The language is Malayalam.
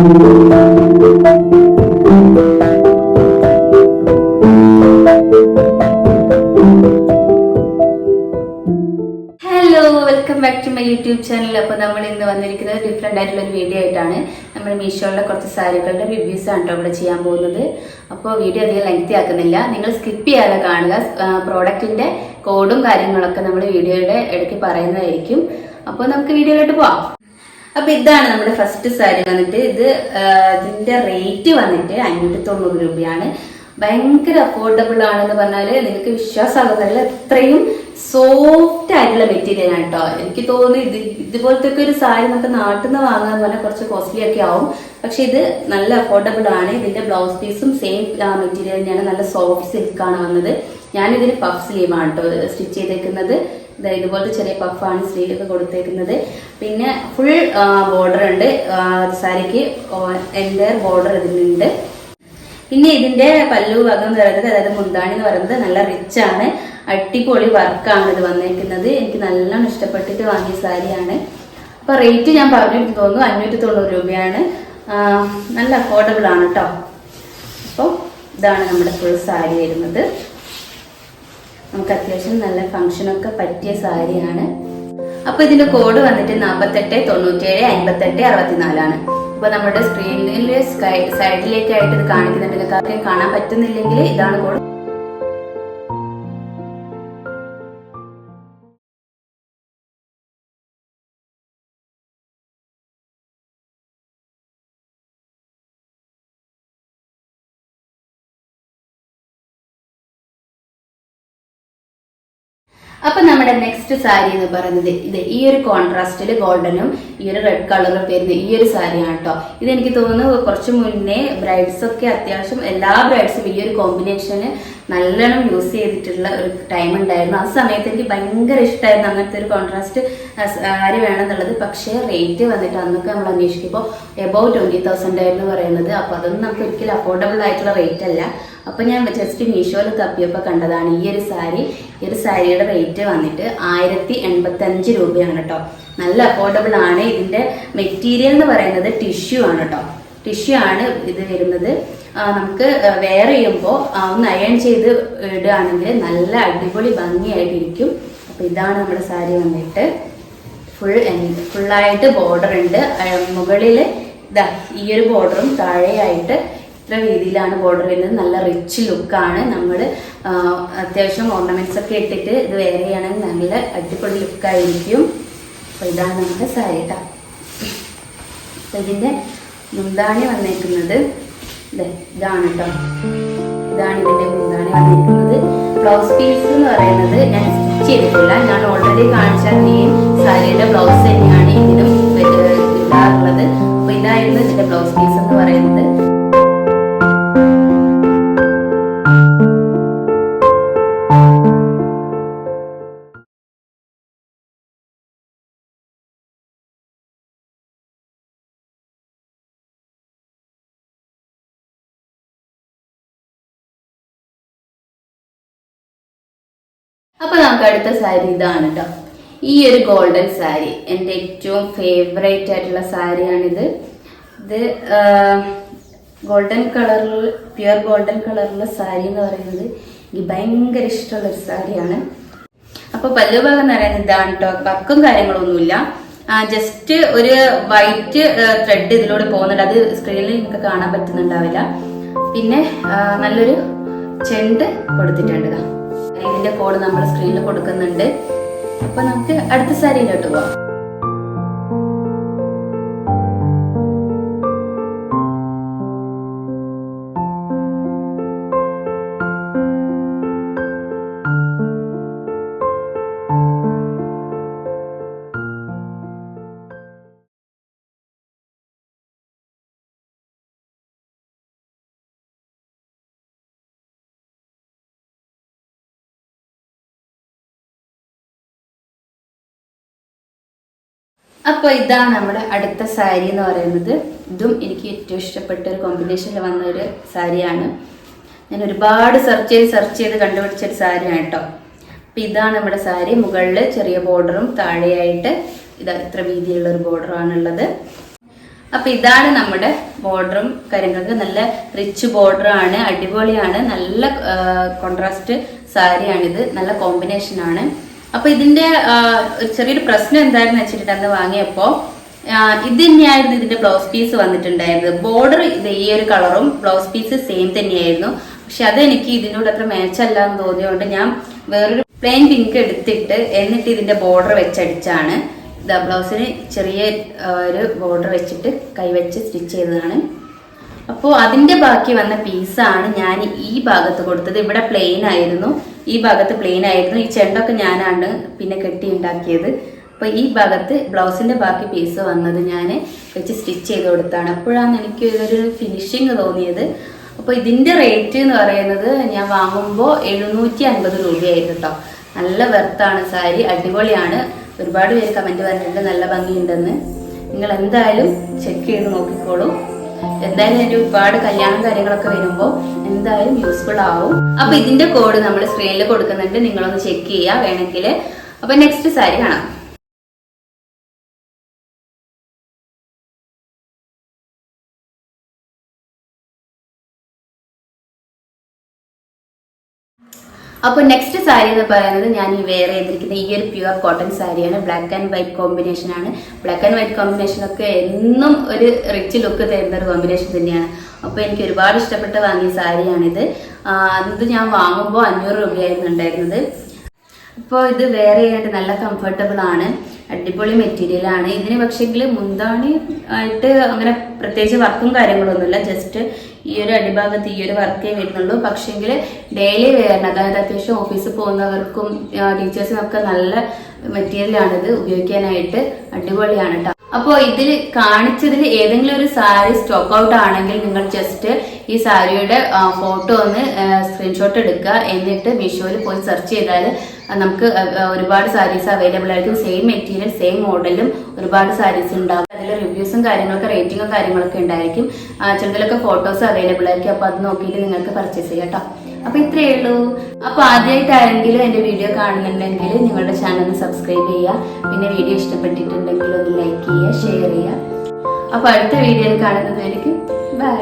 Welcome back to my YouTube channel. അപ്പോൾ നമ്മൾ ഇന്ന് വന്നിരിക്കുന്നത് ഡിഫറെൻ്റ് ആയിട്ടുള്ള ഒരു വീഡിയോ ആയിട്ടാണ്. നമ്മൾ മീഷോയിലെ കുറച്ച് സാരികളുടെ റിവ്യൂസ് ആണ് കേട്ടോ ഇവിടെ ചെയ്യാൻ പോകുന്നത്. അപ്പോൾ വീഡിയോ അധികം ലെങ്തി ആക്കുന്നില്ല, നിങ്ങൾ സ്കിപ്പ് ചെയ്യാതെ കാണുക. പ്രോഡക്റ്റിന്റെ കോഡും കാര്യങ്ങളൊക്കെ നമ്മൾ വീഡിയോയുടെ ഇടയ്ക്ക് പറയുന്നതായിരിക്കും. അപ്പോൾ നമുക്ക് വീഡിയോയിലോട്ട് പോവാം. അപ്പൊ ഇതാണ് നമ്മുടെ ഫസ്റ്റ് സാരി വന്നിട്ട്. ഇതിന്റെ റേറ്റ് വന്നിട്ട് 590 രൂപയാണ്. ഭയങ്കര അഫോർഡബിൾ ആണെന്ന് പറഞ്ഞാല് നിങ്ങൾക്ക് വിശ്വാസമാകുന്നില്ല, അത്രയും സോഫ്റ്റ് ആയിട്ടുള്ള മെറ്റീരിയൽ ആണ് കേട്ടോ. എനിക്ക് തോന്നുന്നു ഇതുപോലത്തെ ഒരു സാരി നമുക്ക് നാട്ടിൽ നിന്ന് വാങ്ങാന്ന് പറഞ്ഞാൽ കുറച്ച് കോസ്റ്റ്ലി ഒക്കെ ആവും, പക്ഷെ ഇത് നല്ല അഫോർഡബിൾ ആണ്. ഇതിന്റെ ബ്ലൗസ് പീസും സെയിം മെറ്റീരിയൽ തന്നെയാണ്, നല്ല സോഫ്റ്റ് സിൽക്ക് ആണ് വന്നത്. ഞാനിതിന് പഫ് സ്ലീവ് ആണ് കേട്ടോ സ്റ്റിച്ച് ചെയ്തേക്കുന്നത്. ഇതുപോലത്തെ ചെറിയ പഫാണ് സ്ലീവൊക്കെ കൊടുത്തേക്കുന്നത്. പിന്നെ ഫുൾ ബോർഡർ ഉണ്ട് സാരിക്ക്, എൻ്റയർ ബോർഡർ ഇതിനുണ്ട്. പിന്നെ ഇതിന്റെ പല്ലു ഭാഗം എന്ന് പറയുന്നത്, അതായത് മുന്താണി എന്ന് പറയുന്നത് നല്ല റിച്ച് ആണ്, അടിപൊളി വർക്കാണ് ഇത് വന്നേക്കുന്നത്. എനിക്ക് നല്ലോണം ഇഷ്ടപ്പെട്ടിട്ട് വാങ്ങിയ സാരിയാണ്. അപ്പൊ റേറ്റ് ഞാൻ പറഞ്ഞിട്ട് തോന്നുന്നു 590 രൂപയാണ്. നല്ല അഫോർഡബിൾ ആണ് കേട്ടോ. അപ്പോൾ ഇതാണ് നമ്മുടെ ഫുൾ സാരി വരുന്നത്. നമുക്ക് അത്യാവശ്യം നല്ല ഫംഗ്ഷനൊക്കെ പറ്റിയ സാരിയാണ്. അപ്പൊ ഇതിന്റെ കോഡ് വന്നിട്ട് 48 97 58 64 അപ്പൊ നമ്മുടെ സ്ക്രീനിൽ സൈഡിലേക്കായിട്ട് ഇത് കാണിക്കുന്നുണ്ട്. നിങ്ങൾക്ക് ആർക്കും കാണാൻ പറ്റുന്നില്ലെങ്കിൽ ഇതാണ് കോഡ്. അപ്പൊ നമ്മുടെ നെക്സ്റ്റ് സാരി എന്ന് പറയുന്നത് ഈ ഒരു കോൺട്രാസ്റ്റില് ഗോൾഡനും ഈ ഒരു റെഡ് കളറും വരുന്ന ഈ ഒരു സാരിയാണ് കേട്ടോ. ഇതെനിക്ക് തോന്നുന്നു കുറച്ച് മുന്നേ ബ്രൈഡ്സ് ഒക്കെ അത്യാവശ്യം എല്ലാ ബ്രൈഡ്സും ഈ ഒരു കോമ്പിനേഷന് നല്ലോണം യൂസ് ചെയ്തിട്ടുള്ള ഒരു ടൈം ഉണ്ടായിരുന്നു. ആ സമയത്ത് എനിക്ക് ഭയങ്കര ഇഷ്ടമായിരുന്നു അങ്ങനത്തെ ഒരു കോൺട്രാസ്റ്റ് സാരി വേണമെന്നുള്ളത്. പക്ഷേ റേറ്റ് വന്നിട്ട് അന്നൊക്കെ നമ്മൾ അന്വേഷിക്കുമ്പോൾ എബവ് 20,000 ആയിരുന്നു പറയുന്നത്. അപ്പൊ അതൊന്നും നമുക്ക് ഒരിക്കലും അഫോർഡബിൾ ആയിട്ടുള്ള റേറ്റ് അല്ല. അപ്പൊ ഞാൻ ജസ്റ്റ് മീഷോയിൽ തപ്പിയപ്പോൾ കണ്ടതാണ് ഈ ഒരു സാരി. ഈ ഒരു സാരിയുടെ റേറ്റ് വന്നിട്ട് 1085 രൂപയാണ് കേട്ടോ. നല്ല അഫോർഡബിൾ ആണ്. ഇതിന്റെ മെറ്റീരിയൽ എന്ന് പറയുന്നത് ടിഷ്യൂ ആണ് കേട്ടോ. ടിഷ്യൂ ആണ് ഇത് വരുന്നത്. നമുക്ക് വെയർ ചെയ്യുമ്പോൾ ഒന്ന് അയൺ ചെയ്ത് ഇടുകയാണെങ്കിൽ നല്ല അടിപൊളി ഭംഗിയായിട്ടിരിക്കും. അപ്പൊ ഇതാണ് നമ്മുടെ സാരി വന്നിട്ട്. ഫുള്ളായിട്ട് ബോർഡർ ഉണ്ട്. മുകളിൽ ഈ ഒരു ബോർഡറും താഴെയായിട്ട് ഇത്ര രീതിയിലാണ് ബോർഡർ വരുന്നത്. നല്ല റിച്ച് ലുക്കാണ്. നമ്മൾ അത്യാവശ്യം ഓർണമെന്റ്സ് ഒക്കെ ഇട്ടിട്ട് ഇത് വെയർ ചെയ്യുകയാണെങ്കിൽ നല്ല അടിപൊളി ലുക്കായിരിക്കും. അപ്പൊ ഇതാണ് നമ്മുടെ സാരി കേട്ടോ. അപ്പൊ ഇതിന്റെ മുന്താണി വന്നേക്കുന്നത് ഇതാണ് കേട്ടോ. ഇതാണ് ഇതിന്റെ മുന്താണി വന്നിരിക്കുന്നത്. ബ്ലൗസ് പീസ് എന്ന് പറയുന്നത് ഞാൻ സ്റ്റിച്ച് ചെയ്തിട്ടില്ല, ഞാൻ ഓൾറെഡി കാണിച്ച ഈ സാരിയുടെ ബ്ലൗസ് തന്നെയാണ് ഇതിനും ഇടാറുള്ളത്. അപ്പൊ ഇതായിരുന്നു ഇതിന്റെ ബ്ലൗസ് പീസ് എന്ന് പറയുന്നത്. അപ്പൊ നമുക്ക് അടുത്ത സാരി ഇതാണ് കേട്ടോ. ഈ ഒരു ഗോൾഡൻ സാരി എൻ്റെ ഏറ്റവും ഫേവറേറ്റ് ആയിട്ടുള്ള സാരിയാണിത്. ഇത് ഗോൾഡൻ കളറിൽ, പ്യുവർ ഗോൾഡൻ കളറിലുള്ള സാരി എന്ന് പറയുന്നത് എനിക്ക് ഭയങ്കര ഇഷ്ടമുള്ള ഒരു സാരിയാണ്. അപ്പൊ പല്ലു ഭാഗം എന്ന് പറയുന്നത് ഇതാണ് കേട്ടോ. വർക്കും കാര്യങ്ങളൊന്നുമില്ല, ജസ്റ്റ് ഒരു വൈറ്റ് ത്രെഡ് ഇതിലൂടെ പോകുന്നുണ്ട്. അത് സ്ക്രീനിൽ നിങ്ങൾക്ക് കാണാൻ പറ്റുന്നുണ്ടാവില്ല. പിന്നെ നല്ലൊരു ചെണ്ട് കൊടുത്തിട്ടുണ്ട്. ഇതിന്റെ കോഡ് നമ്മൾ സ്ക്രീനിൽ കൊടുക്കുന്നുണ്ട്. അപ്പൊ നമുക്ക് അടുത്ത സാരിയിലോട്ട് പോവാം. അപ്പോൾ ഇതാണ് നമ്മുടെ അടുത്ത സാരി എന്ന് പറയുന്നത്. ഇതും എനിക്ക് ഏറ്റവും ഇഷ്ടപ്പെട്ട ഒരു കോമ്പിനേഷനിൽ വന്ന ഒരു സാരിയാണ്. ഞാൻ ഒരുപാട് സെർച്ച് ചെയ്ത് കണ്ടുപിടിച്ചൊരു സാരിയാണ് കേട്ടോ. അപ്പം ഇതാണ് നമ്മുടെ സാരി. മുകളിൽ ചെറിയ ബോർഡറും താഴെയായിട്ട് ഇത്ര വീതിയുള്ള ഒരു ബോർഡറാണുള്ളത്. അപ്പൊ ഇതാണ് നമ്മുടെ ബോർഡറും കാര്യങ്ങളൊക്കെ. നല്ല റിച്ച് ബോർഡർ ആണ്, അടിപൊളിയാണ്, നല്ല കോൺട്രാസ്റ്റ് സാരിയാണിത്, നല്ല കോമ്പിനേഷൻ ആണ്. അപ്പൊ ഇതിന്റെ ചെറിയൊരു പ്രശ്നം എന്തായിരുന്നു വെച്ചിട്ട് അന്ന് വാങ്ങിയപ്പോ ഇത് തന്നെയായിരുന്നു ഇതിന്റെ ബ്ലൗസ് പീസ് വന്നിട്ടുണ്ടായിരുന്നത്. ബോർഡർ ഇത് ഈ ഒരു കളറും ബ്ലൗസ് പീസ് സെയിം തന്നെയായിരുന്നു. പക്ഷെ അതെനിക്ക് ഇതിനോട് അത്ര മാച്ചല്ല എന്ന് തോന്നിയതുകൊണ്ട് ഞാൻ വേറൊരു പ്ലെയിൻ പിങ്ക് എടുത്തിട്ട് എന്നിട്ട് ഇതിന്റെ ബോർഡർ വെച്ചടിച്ചാണ്. ബ്ലൗസിന് ചെറിയ ഒരു ബോർഡർ വെച്ചിട്ട് കൈവച്ച് സ്റ്റിച്ച് ചെയ്തതാണ്. അപ്പോൾ അതിന്റെ ബാക്കി വന്ന പീസാണ് ഞാൻ ഈ ഭാഗത്ത് കൊടുത്തത്. ഇവിടെ പ്ലെയിൻ ആയിരുന്നു, ഈ ഭാഗത്ത് പ്ലെയിൻ ആയിരുന്നു. ഈ ചെണ്ടൊക്കെ ഞാനാണ് പിന്നെ കെട്ടി ഉണ്ടാക്കിയത്. അപ്പോൾ ഈ ഭാഗത്ത് ബ്ലൗസിന്റെ ബാക്കി പീസ് വന്നത് ഞാൻ വെച്ച് സ്റ്റിച്ച് ചെയ്ത് കൊടുത്താണ്. അപ്പോഴാണ് എനിക്ക് ഇതൊരു ഫിനിഷിങ് തോന്നിയത്. അപ്പോൾ ഇതിന്റെ റേറ്റ് എന്ന് പറയുന്നത് ഞാൻ വാങ്ങുമ്പോൾ 750 രൂപയായിരുന്നു കേട്ടോ. നല്ല വെർത്താണ് സാരി, അടിപൊളിയാണ്. ഒരുപാട് പേര് കമന്റ് പറഞ്ഞിട്ടുണ്ട് നല്ല ഭംഗിയുണ്ടെന്ന്. നിങ്ങൾ എന്തായാലും ചെക്ക് ചെയ്ത് നോക്കിക്കോളൂ. എന്തായാലും അതിന്റെ ഒരുപാട് കല്യാണം കാര്യങ്ങളൊക്കെ വരുമ്പോൾ എന്തായാലും യൂസ്ഫുൾ ആവും. അപ്പൊ ഇതിന്റെ കോഡ് നമ്മൾ സ്ക്രീനിൽ കൊടുക്കുന്നുണ്ട്, നിങ്ങളൊന്ന് ചെക്ക് ചെയ്യാ വേണമെങ്കിൽ. അപ്പൊ നെക്സ്റ്റ് സാരി കാണാം. അപ്പോൾ നെക്സ്റ്റ് സാരി എന്ന് പറയുന്നത് ഞാൻ ഈ വെയർ ചെയ്തിരിക്കുന്ന ഈ ഒരു പ്യുവർ കോട്ടൺ സാരിയാണ്. ബ്ലാക്ക് ആൻഡ് വൈറ്റ് കോമ്പിനേഷൻ ആണ്. ബ്ലാക്ക് ആൻഡ് വൈറ്റ് കോമ്പിനേഷൻ ഒക്കെ എന്നും ഒരു റിച്ച് ലുക്ക് തരുന്ന ഒരു കോമ്പിനേഷൻ തന്നെയാണ്. അപ്പോൾ എനിക്ക് ഒരുപാട് ഇഷ്ടപ്പെട്ട് വാങ്ങിയ സാരിയാണിത്. ഇത് ഞാൻ വാങ്ങുമ്പോൾ 500 രൂപയായിരുന്നു ഉണ്ടായിരുന്നത്. അപ്പോൾ ഇത് വെയർ ചെയ്യാനായിട്ട് നല്ല കംഫർട്ടബിൾ ആണ്, അടിപൊളി മെറ്റീരിയൽ ആണ്. ഇതിന് പക്ഷേങ്കിൽ മുന്താണി ആയിട്ട് അങ്ങനെ പ്രത്യേകിച്ച് വർക്കും കാര്യങ്ങളൊന്നുമില്ല, ജസ്റ്റ് ഈ ഒരു അടിഭാഗത്ത് ഈ ഒരു വർക്കേ വരുന്നുള്ളൂ. പക്ഷേങ്കിൽ ഡെയിലി വെയറിന്, അതായത് അത്യാവശ്യം ഓഫീസിൽ പോകുന്നവർക്കും ടീച്ചേഴ്സിനൊക്കെ നല്ല മെറ്റീരിയലാണിത് ഉപയോഗിക്കാനായിട്ട്. അടിപൊളിയാണ് കേട്ടോ. അപ്പോൾ ഇതിൽ കാണിച്ചതിൽ ഏതെങ്കിലും ഒരു സാരി സ്റ്റോക്ക് ഔട്ട് ആണെങ്കിൽ നിങ്ങൾ ജസ്റ്റ് ഈ സാരിയുടെ ഫോട്ടോ ഒന്ന് സ്ക്രീൻഷോട്ട് എടുക്കുക. എന്നിട്ട് മീഷോയിൽ പോയി സെർച്ച് ചെയ്താൽ നമുക്ക് ഒരുപാട് സാരീസ് അവൈലബിൾ ആയിരിക്കും. സെയിം മെറ്റീരിയൽ സെയിം മോഡലും ഒരുപാട് സാരീസ് ഉണ്ടാവും. അതിൽ റിവ്യൂസും കാര്യങ്ങളൊക്കെ റേറ്റിംഗും കാര്യങ്ങളൊക്കെ ഉണ്ടായിരിക്കും. ചിലതിലൊക്കെ ഫോട്ടോസ് അവൈലബിൾ ആയിരിക്കും. അപ്പോൾ അത് നോക്കിയിട്ട് നിങ്ങൾക്ക് പർച്ചേസ് ചെയ്യാം കേട്ടോ. അപ്പൊ ഇത്രയേ ഉള്ളൂ. അപ്പൊ ആദ്യമായിട്ട് ആരെങ്കിലും എന്റെ വീഡിയോ കാണുന്നുണ്ടെങ്കിൽ നിങ്ങളുടെ ചാനൽ ഒന്ന് സബ്സ്ക്രൈബ് ചെയ്യുക. പിന്നെ വീഡിയോ ഇഷ്ടപ്പെട്ടിട്ടുണ്ടെങ്കിൽ ഒന്ന് ലൈക്ക് ചെയ്യുക, ഷെയർ ചെയ്യുക. അപ്പൊ അടുത്ത വീഡിയോയിൽ കാണുന്നതായിരിക്കും. ബൈ.